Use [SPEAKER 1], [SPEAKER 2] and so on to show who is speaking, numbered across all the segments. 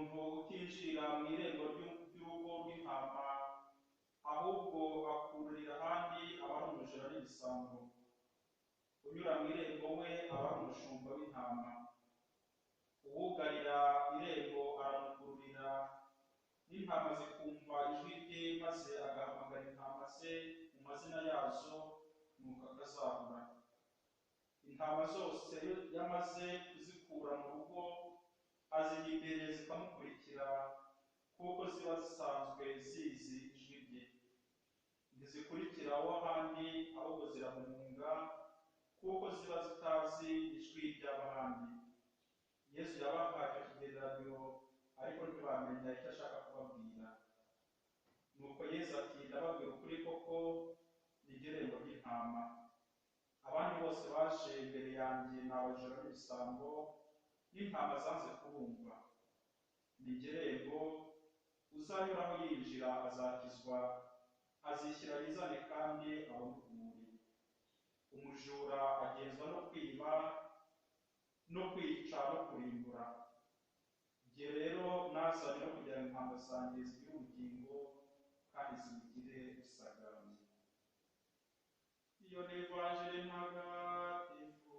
[SPEAKER 1] umuntu utinjirira mu irembo ry'urugo rw'intama, ahubwo akururira ahandi aba ari umujura n'igisambo. Unyura mu irembo we aba ari umushumba w'intama. Uwugarira irembo aramukururira, n'intama zikumva ijwi rye, maze agahamagara intama ze mu mazina yazo, nuko akazahura. Intama zose yamaze kuzikura mu rugo, azijya imbere zikamukurikira, kuko ziba zisanzwe zizi ijwi rye. Ntizikurikira aho ahandi, ahubwo ziramuhunga, kuko ziba zitazi ijwi ry'abahandi. Yesu yabahaye icyo kigereranyo, ariko ntibamenya icyo ashaka kubabwira. Nuko Yesu ati, ndababwira ukuri koko, ni ryo rembo ry'intama. Abandi bose baje imbere yanjye ni abajura n'ibisambo, n'intama zanze kubumva. Ni ryo rembo, uzanyuraho yinjira azakizwa, azishyira yizane kandi abone urumuri. Umujura agenzwa no kwiba, no kwica, no kurimbura. Jye rero nazanye no kugira ngo intama zanjye zigire ubugingo kandi zibugire busagambye. Iyo ni ivanjili ntagatifu.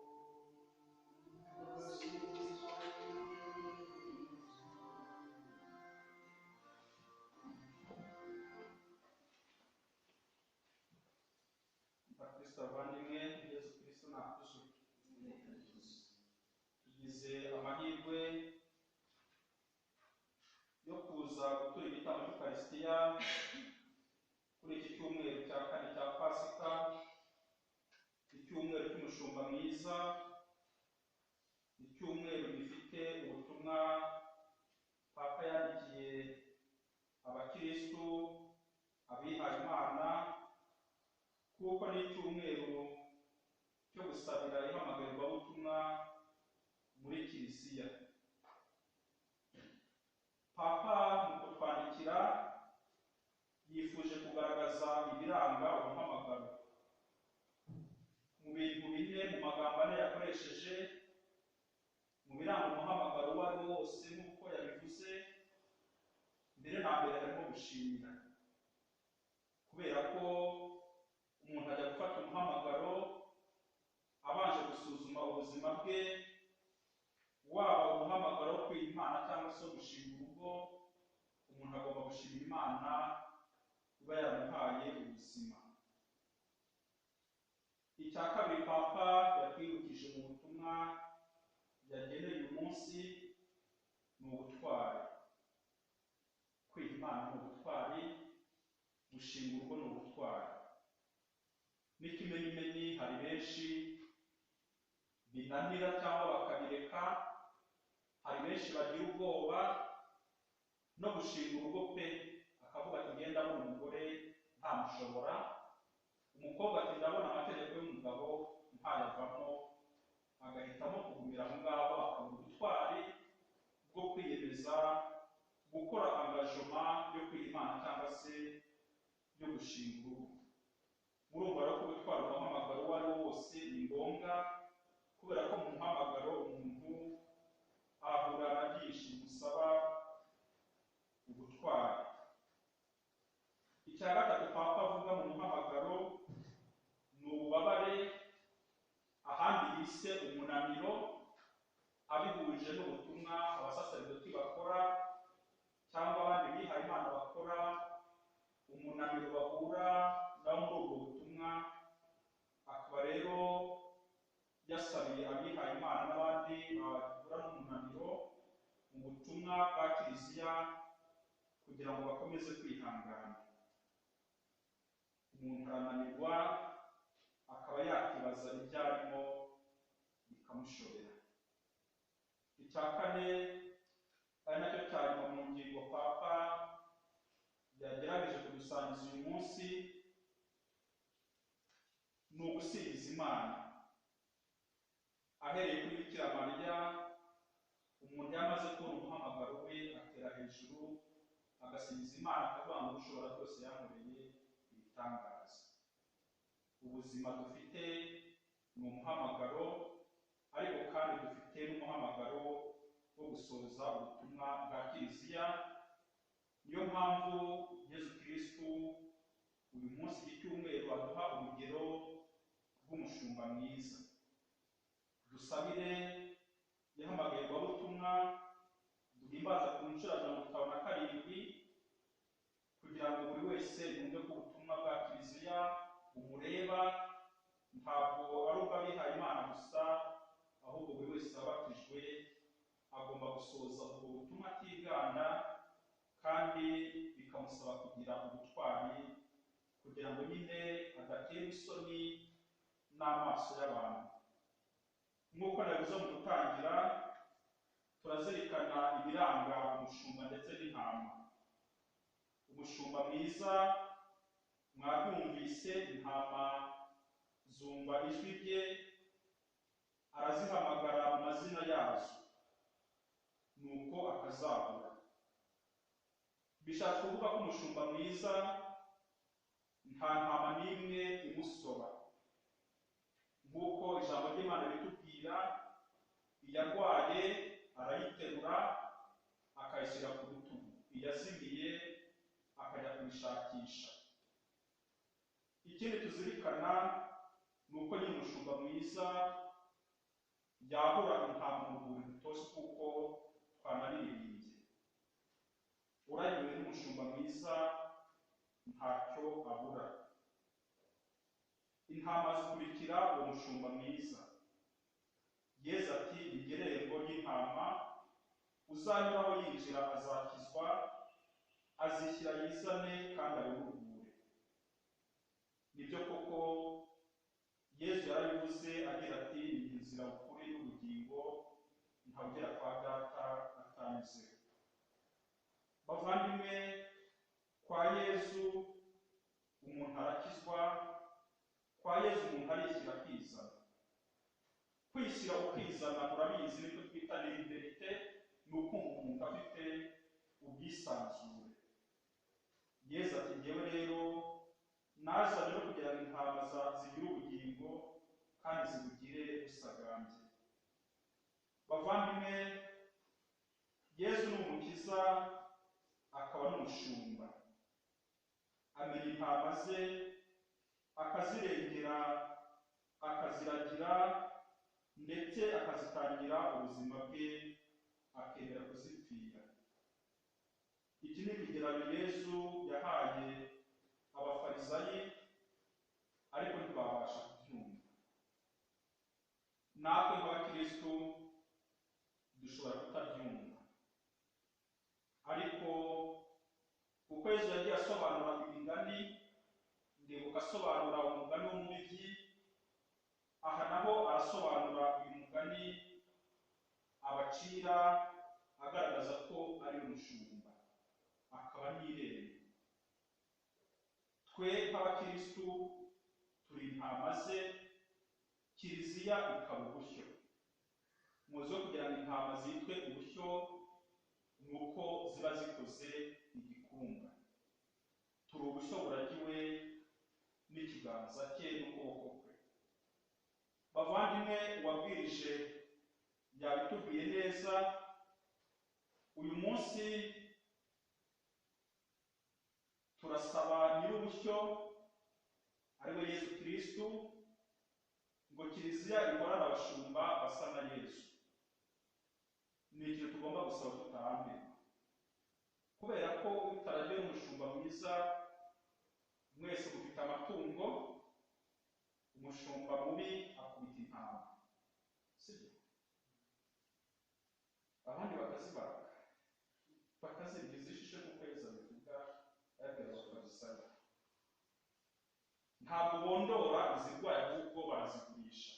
[SPEAKER 1] Bakristo bavandimwe, Yesu Kristo nakuzwe. Tugize amahirwe yo kuza gutura igitambo cy'Ukarisitiya kuri iki cyumweru cya kane cya Pasika, icyumweru cy'umushumba mwiza, icyumweru gifite ubutumwa Papa yandikiye abakristu, abihaye Imana, kuko ni icyumweru cyo gusabira ihamagarirwabutumwa muri Kiliziya. Papa mu kutwandikira yifuje kugaragaza ibiranga umuhamagaro. Mu bintu bine, mu magambo ane yakoresheje, mu biranga umuhamagaro uwo ari wo wose nk'uko yabivuze, mbere na mbere harimo gushimira. Kubera ko umuntu ajya gufata umuhamagaro abanje gusuzuma ubuzima bwe, waba umuhamagaro wo kwiha Imana cyangwa se gushinga urugo, umuntu agomba gushimira Imana kuba yaramuhaye ubuzima. Icya kabiri Papa yatwibukije mu butumwa yageneye uyu munsi ni ubutwari. Kwiha Imana ni ubutwari, gushinga urugo ni ubutwari. N'ikimenyimenyi hari benshi binanira cyangwa bakabireka, hari benshi bagira ubwoba no gushinga urugo pe, akavuga ati ngenda abona umugore ntamushobora, umukobwa ati ndabona amategeko y'umugabo ntayavamo, agahitamo kugumira aho ngaho, akabura ubutwari bwo kwiyemeza gukora engagement yo kwiha Imana cyangwa se yo gushinga urugo. Murumva rero ko gutwara umuhamagaro uwo ari wo wose ni ngombwa, kubera ko mu muhamagaro umuntu ahura na byinshi bimusaba ubutwari. Icya gatatu Papa avuga mu muhamagaro ni ububabare, ahandi yise umunaniro, abihuje n'ubutumwa abasaserdoti bakora cyangwa abandi bihaye Imana bakora, umunaniro bahura nawo muri ubwo butumwa. Akaba rero yasabiye abihaye Imana n'abandi bahura n'umunaniro mu butumwa bwa Kiliziya kugira ngo bakomeze kwihangana. Umuntu arananirwa akaba yakibaza ibyo arimo bikamushobera. Icya kane ari nacyo cya nyuma mu ngingo Papa yagerageje kudusangiza uyu munsi ni ugusingiza Imana. Ahereye kuri Bikira Mariya, umuntu yamaze kubona umuhamagaro we atera hejuru agasingiza Imana, akavuga ngo ushobora byose yankoreye ibitangaza. Ubuzima dufite ni umuhamagaro, ariko kandi dufite n'umuhamagaro wo gusohoza ubutumwa bwa Kiliziya niyo mpamvu Yesu Kristo uyu munsi icyumweru aduha urugero rw'umushumba mwiza. Dusabire yahamagaye ababutumwa duhimbaza ku nshuro 57 kugira ngo buri wese yumve ko ubutumwa bwa Kiliziya bumureba, ntabwo ari ubw'abihaye Imana gusa, ahubwo buri wese wabatijwe agomba gusoza ubwo butumwa atiganda, kandi bikamusaba kugira ubutwari kugira ngo nyine adatera isoni n'amaso y'abantu. Nk'uko nabivuze mu gutangira, turazirikana ibiranga umushumba ndetse n'intama. Umushumba mwiza mwabyumvise, intama zumva ijwi rye, arazihamagara mu mazina yazo, nuko akazabura. Bishatse kuvuga ko umushumba mwiza nta ntama n'imwe imusoba, nk'uko ijambo ry'Imana ritubwira, iyarwaye arayiterura akayishyira ku rutugu, iyazimiye akajya kuyishakisha. Ikindi tuzirikana ni uko nyine umushumba mwiza yahura intama mu rwuri rutoshye, kuko twanaririmbye. Uragiwe n'umushumba mwiza ntacyo abura. Intama zikurikira uwo mushumba mwiza. Yesu ati, irembo ry'intama, uzanyuraho yinjira azakizwa, azishyira yizane kandi aruhugure. Nibyo koko Yesu yarabivuze agira ati, ni inzira ukuri n'ubugingo, ntawugera kwa Data atanyuzeho. Bavandimwe, kwa Yesu umuntu arakizwa, kwa Yesu umuntu arishyira akizana. Kwishyira ukizana murabizi niko twita liberite, ni ukumva umuntu afite ubwisanzure. Yesu ati, njyewe rero nazanye no kugira ngo intama zigire ubugingo kandi zibugire busagambye. Bavandimwe, Yesu ni umukiza akaba n'umushumba. Amenya intama ze, akazirengera, akaziragira, ndetse akazitangira ubuzima bwe, akemera kuzipfira. Iki ni ikigereranyo Yesu yahaye abafarisayi, ariko ntibabasha kubyumva. Natwe nk'abakristo dushobora kutabyumva, ariko kuko Yesu yagiye asobanura imigani, ndibuka asobanura umugani w'umubibyi, aha naho arasobanura uyu mugani abacira, agaragaza ko ari umushumba, akaba n'irembo. Twe nk'abakristu turi intama ze, Kiliziya ikaba ubushyo. Muzi ko kugira ngo intama zitwe ubushyo ni uko ziba zikoze igikumba. Turi ubushyo buragiwe n'ikiganza cye n'ukuboko kwe. Bavandimwe, uwabwirije yabitubwiye neza. Uyu munsi turasaba nyir'ubushyo ariwe Yesu Kristo ngo Kiliziya ihorane abashumba basa na Yesu. Ni ikintu tugomba gusaba tutarambirwa, kubera ko utaragiye n'umushumba mwiza, mwese mufite amatungo, umushumba mubi akubita intama, sibyo? Abandi bakazibaga, bakazirya izishishe kuko Yesu abivuga, ayabwira abafarisayo. Ntabwo bondora izirwaye, ahubwo barazigurisha.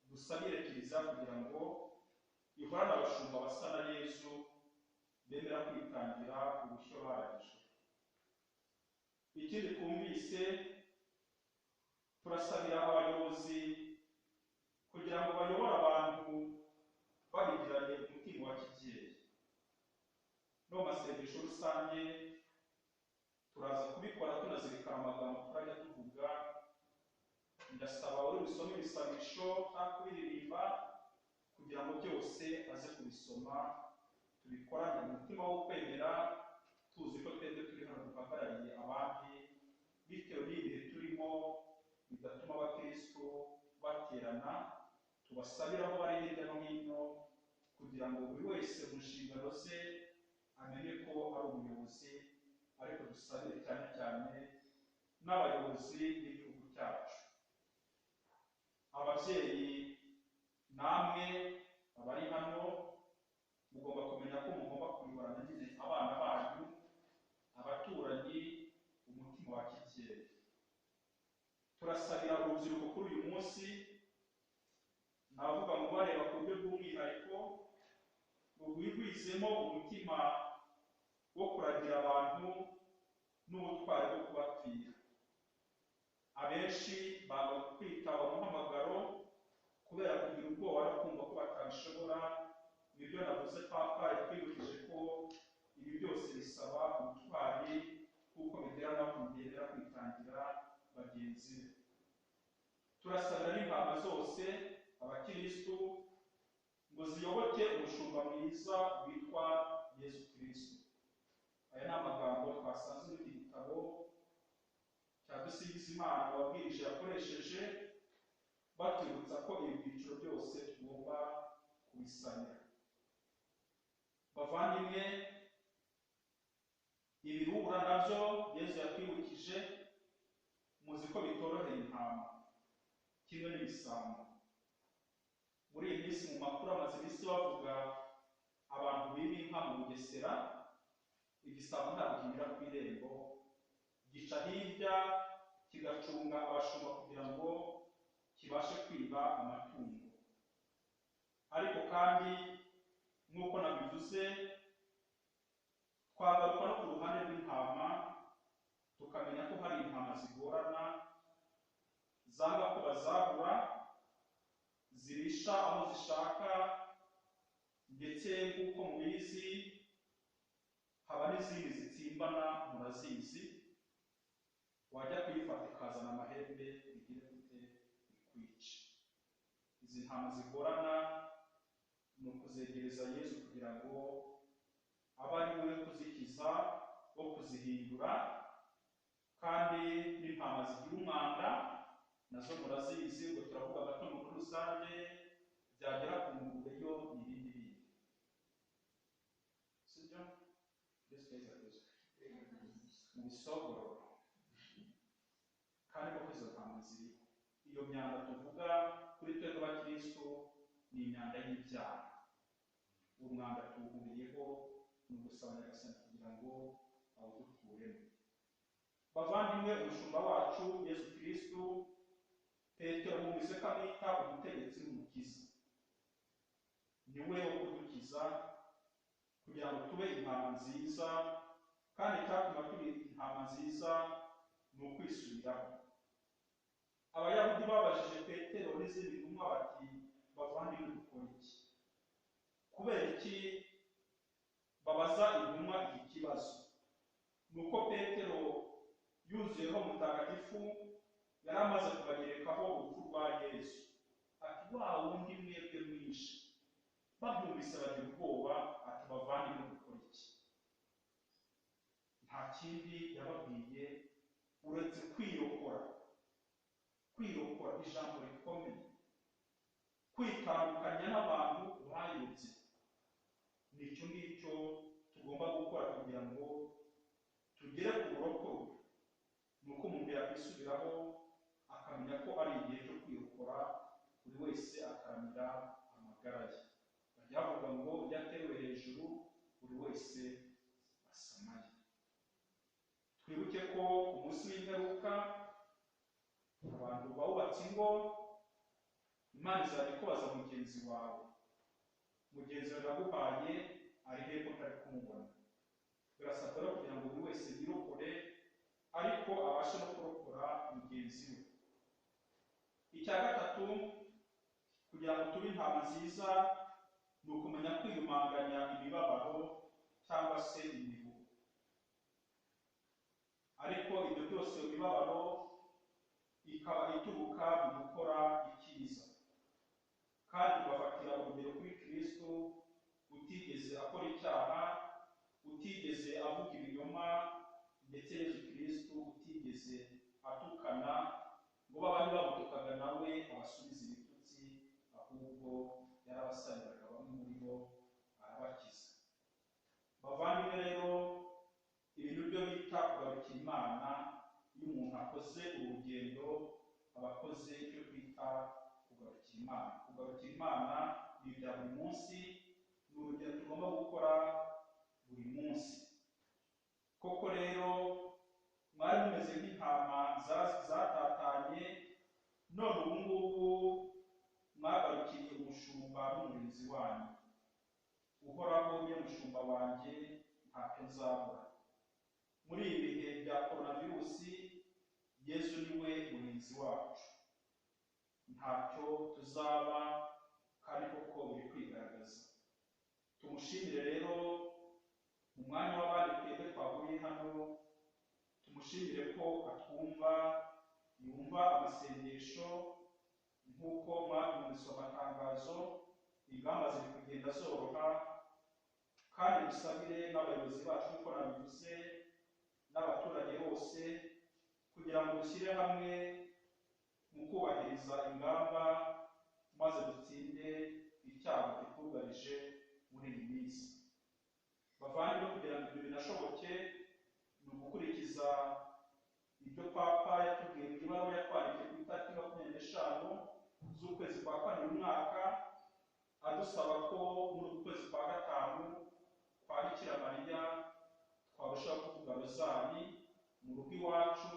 [SPEAKER 1] Dusabire Kiliziya kugira ngo ihorane abashumba basa na Yesu, bemera kwitangira ubushyo baragijwe. Ikindi twumvise, turasabira abayobozi kugira ngo bayobore abantu babigiranye umutima wa kibyeyi. No masengesho rusange turaza kubikora tunazirikana amagambo turajya tuvuga. Ndasaba uri busome ibisabisho cyangwa kubiririmba kugira ngo byose aze kubisoma, tubikorane umutima wo kwemera bahagarariye abandi bitewe n'ibihe turimo bigatuma abakristo baterana, tubasabira aho bari hirya no hino kugira ngo buri wese mu nshingano ze amenye ko ari umuyobozi, ariko dusabire cyane cyane n'abayobozi b'igihugu cyacu. Ababyeyi namwe abari hano mugomba kumenya ko mugomba kuyoborana nyine abana banyu, abaturanyi, umutima wa kibyeyi. Turasabira urubyiruko kuri uyu munsi, navuga ngo bareba ku buryo bw'umwihariko rwigwizemo umutima wo kuragira abantu n'ubutwari bwo kubapfira. Abenshi banga kwitaba umuhamagaro kubera kugira ubwoba no kumva ko batabishobora. Nibyo navuze, Papa yatwibukije ko ibi byose bisaba ubutwari, kuko bigera no kugendera kwitangira bagenzi be. Turasabira n'intama zose abakristo ngo ziyoboke umushumba mwiza witwa Yesu Kristo. Aya ni amagambo twasanze muri iki gitabo cya Dusingizimana wabwirije yakoresheje, batwibutsa ko ibi byiciro byose tugomba kubisanya. Bavandimwe, ibirura nabyo Yesu yatwibukije, muzi ko bitoroheye intama kimwe n'ibisambo. Muri iyi minsi mu makuru amaze iminsi bavuga abantu biba inka mu Bugesera, igisambo ntabwo kinyura ku irembo, gica hirya kigacunga abashumba kugira ngo kibashe kwiba amatungo. Ariko kandi nk'uko nabivuze, twagaruka no ku ruhande rw'intama tukamenya ko hari intama zigorana, zanga ko bazahura, zirisha aho zishaka, ndetse nk'uko mubizi haba n'izindi zitsimbana, murazizi, wajya kuyifata ikazana amahembe igire gute ikwica. Izi ntama zigorana ni ukuzegereza Yesu kugira ngo abe ari we kuzikiza, wo kuzihindura. Kandi n'intama zigira umwanda nazo murazizi, ngo turavuga amatungo muri rusange, byagera ku ngurube yo n'ibindi bindi, sibyo? Mu bisogoro kandi koko izo ntama ziriho. Iyo myanda tuvuga kuri twebwe abakristo ni imyanda y'ibyaha. Uwo mwanda tuwuhuriyeho, ni ugusaba Nyagasani kugira ngo awudukuremo. Bavandimwe, umushumba wacu Yesu Kristo, Petero mwumvise ko amwita umutegetsi n'umukiza. Ni we wo kudukiza kugira ngo tube intama nziza, kandi icyatuma tuba intama nziza ni ukwisubiraho. Abayahudi babajije Petero n'izindi ntumwa bati, bavandimwe dukora iki? Kubera iki babaza intumwa iki kibazo? Nuko Petero yuzuyeho mutagatifu yari amaze kubagerekaho urupfu rwa Yesu, ati wa wundi mwebwe mwishe. Babyumvise bagira ubwoba, ati bavandimwe dukora iki? Nta kindi yababwiye uretse kwirokora. Kwirokora, ijambo rikomeye, kwitandukanya n'abantu bayobye. Nicyo ngicyo tugomba gukora kugira ngo tugere ku burokore. Nuko umuntu yakwisubiraho akamenya ko ari igihe cyo kwirokora, buri wese akaramira amagara ye. Bajya bavuga ngo yateruwe hejuru, buri wese asamaye. Twibuke ko umunsi w'imperuka abantu bawubatse ingo, Imana izajya ikubaza mugenzi wawe. Mugenzi wawe yaguhaye ari hehe ko utari kumubona? Birasabwa rero kugira ngo buri wese yirokore, ariko abashe no kurokora mugenzi we. Icya gatatu, kugira ngo tube intama nziza, ni ukumenya kwiyumanganya imibabaro cyangwa se imiruho. Ariko ibyo byose, iyo mibabaro ikaba ituruka mu gukora icyiza. Kandi tugafatira urugero kuri Kristo, utigeze akora icyaha, utigeze avuga ibinyoma, ndetse Yesu kugarukira Imana. Iyo umuntu akoze urugendo aba akoze icyo twita kugarukira Imana. Kugarukira Imana ni ibya buri munsi, ni urugendo tugomba gukora buri munsi. Koko rero mwari mumeze nk'intama zatatanye, none ubu ngubu mwagarukiriye umushumba n'umurinzi wanyu. Uhoraho niwe mushumba wanjye, ntacyo nzabura. Muri ibi bihe bya koronavirusi, Yesu niwe murinzi wacu, ntacyo tuzaba, kandi koko biri kwigaragaza. Tumushimire rero mu mwanya w'abandi twebwe twahuriye hano, tumushimire ko atwumva, yumva amasengesho. Nk'uko mwabyumvise amatangazo, ingamba ziri kugenda zoroha, kandi dusabire n'abayobozi bacu uko nabivuze n'abaturage bose kugira ngo dushyire hamwe mu kubahiriza ingamba, maze dutsinde icyago kitwugarije muri iyi minsi. Bavandimwe, kugira ngo ibyo binashoboke, ni ugukurikiza ibyo Papa yatubwiye mu ibaruwa yatwandikiye ku itariki 25 z'ukwezi kwa 4 uyu mwaka, adusaba ko muri uku kwezi kwa 5 kwa Bikira Mariya twarushaho kuvuga rozari mu rugo iwacu,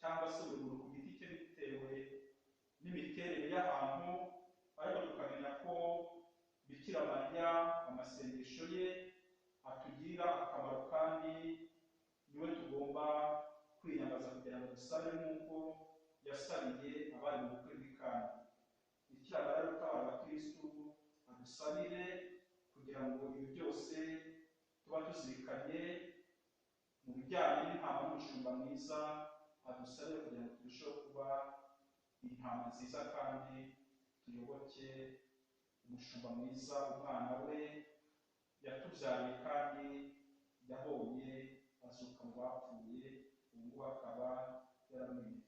[SPEAKER 1] cyangwa se buri muntu ku giti cye bitewe n'imiterere y'ahantu, ariko tukamenya ko Bikira Mariya amasengesho ye atugirira akamaro, kandi niwe tugomba kwiyambaza kugira ngo dusabe nk'uko yasabiye abari mu bukwe bw'ikana. Bikira Mariya utabara abakristu adusabire kugira ngo ibi byose tuba tuzirikanye mu bijyanye n'intama n'umushumba mwiza, adusabire kugira ngo turusheho kuba intama nziza kandi tuyoboke umushumba mwiza, umwana we yatubyariye kandi yabonye azuka mu bapfuye, ubu ngubu akaba yaramwimye.